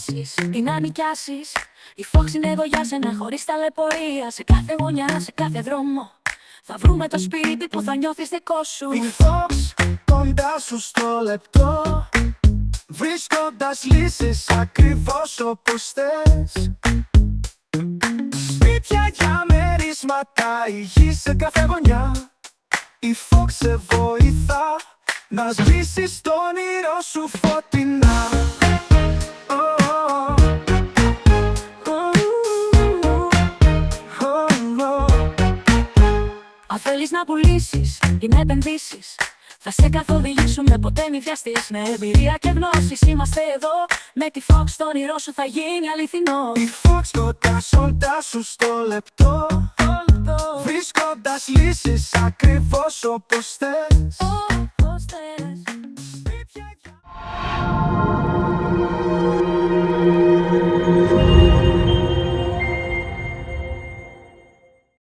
φτάσεις, τι να νοικιάσεις. Η Fox είναι εδώ για σένα χωρίς ταλαιπωρία. Σε κάθε γωνιά, σε κάθε δρόμο θα βρούμε το σπίτι που θα νιώθεις δικό σου. Η Fox κοντά σου στο λεπτό, βρίσκοντας λύσεις ακριβώς όπως θες. Σπίτια για μερίσματα, υγιή σε κάθε γωνιά. Η Fox σε βοηθά να σβήσεις το όνειρό σου φωτεινά. Αν θέλεις να πουλήσεις ή να επενδύσεις, θα σε καθοδηγήσουμε, ποτέ μη βιαστείς. Με εμπειρία και γνώσεις είμαστε εδώ. Με τη Fox το όνειρό σου θα γίνει αληθινό. Η Fox κοντά σου στο λεπτό, βρίσκοντας λύσεις ακριβώς όπως θες.